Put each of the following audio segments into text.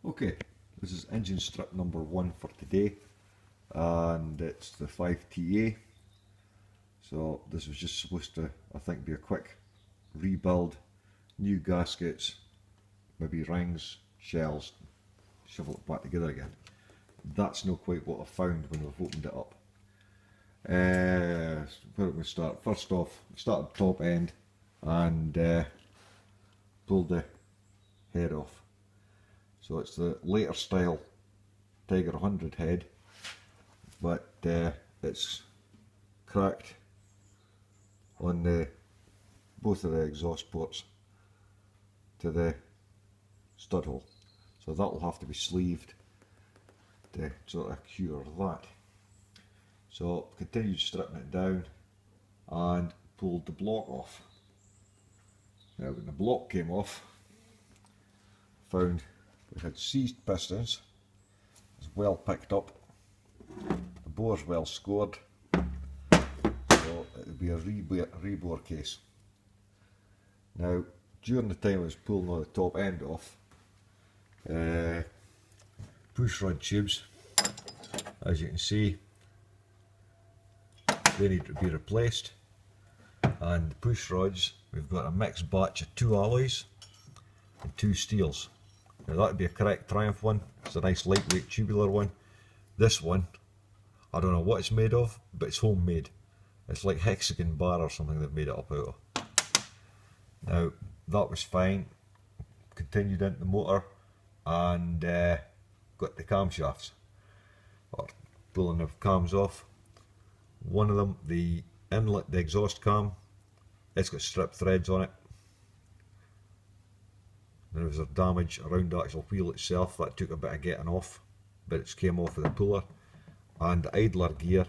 Okay, this is engine strip number 1 for today, and it's the 5TA. So this was just supposed to, I think, be a quick rebuild, new gaskets, maybe rings, shells, shovel it back together again. That's not quite what I found when I've opened it up. Where do we start? First off, start at the top end and pulled the head off. So it's the later style Tiger 100 head, but it's cracked on both of the exhaust ports to the stud hole. So that will have to be sleeved to sort of cure that. So continued stripping it down and pulled the block off. Now when the block came off, found we had seized pistons, it's well picked up, the bore's well scored, so it would be a rebore case. Now during the time I was pulling all the top end off, push rod tubes, as you can see, they need to be replaced, and the push rods, we've got a mixed batch of 2 alloys and 2 steels. Now that would be a correct Triumph one, it's a nice lightweight tubular one. This one, I don't know what it's made of, but it's homemade. It's like hexagon bar or something they've made it up out of. Now that was fine, continued into the motor and got the camshafts, or pulling the cams off. One of them, the inlet, the exhaust cam, it's got strip threads on it. There was a damage around the actual wheel itself that took a bit of getting off, but it's came off with the puller. And the idler gear,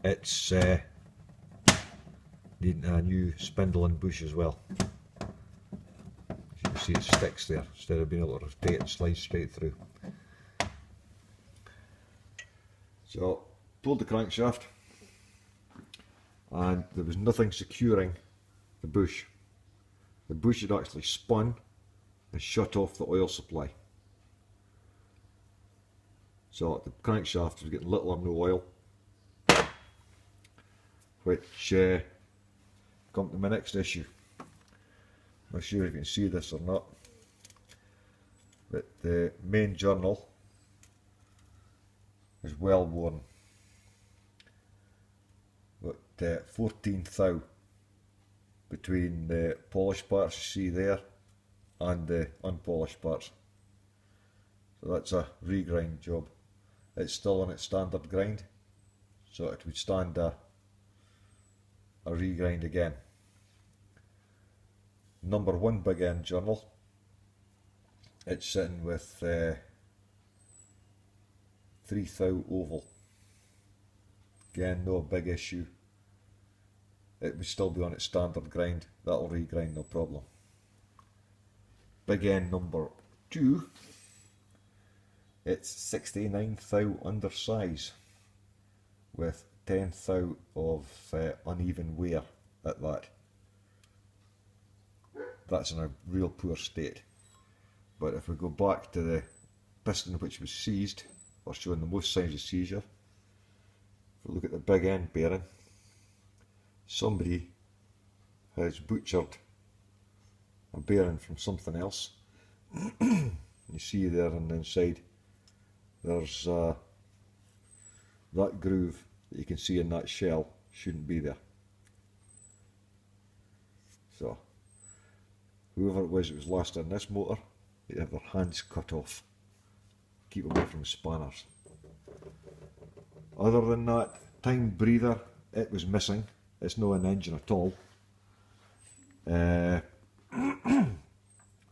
it's needing a new spindle and bush as well. As you can see, it sticks there instead of being able to rotate and slide straight through. So pulled the crankshaft, and there was nothing securing the bush. The bush had actually spun and shut off the oil supply. So the crankshaft was getting little or no oil, which come to my next issue. I'm not sure if you can see this or not, but the main journal is well worn. Got 14 thou between the polished parts you see there and the unpolished parts. So that's a regrind job. It's still on its standard grind, so it would stand a regrind again. No.1 big end journal, it's sitting with 3 thou oval. Again, no big issue. It would still be on its standard grind, that'll regrind no problem. Big end number 2, it's 69 thou under size with 10 thou of uneven wear at that. That's in a real poor state. But if we go back to the piston which was seized, or showing the most signs of seizure, if we look at the big end bearing, somebody has butchered a bearing from something else. You see there on the inside, there's that groove that you can see in that shell shouldn't be there. So whoever it was last in this motor, they have their hands cut off. Keep away from spanners. Other than that, time breather, it was missing. It's not an engine at all.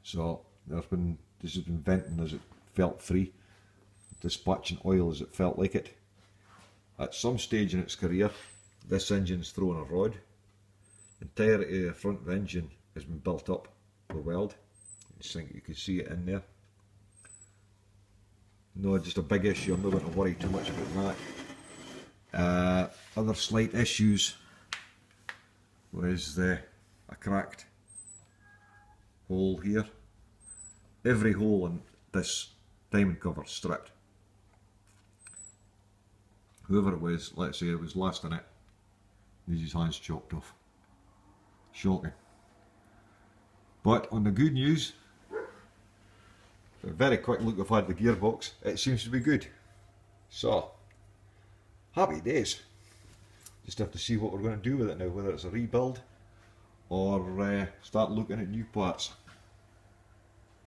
So this has been venting as it felt free, dispatching oil as it felt like it. At some stage in its career, this engine's thrown a rod. The entirety of the front of the engine has been built up with weld. You can see it in there. No, just a big issue, I'm not going to worry too much about that. Other slight issues was a cracked hole here. Every hole in this diamond cover stripped. Whoever it was, let's say it was last in it, needs his hands chopped off. Shocking. But on the good news, a very quick look I've had the gearbox, it seems to be good. So, happy days. Just have to see what we're going to do with it now, whether it's a rebuild or start looking at new parts.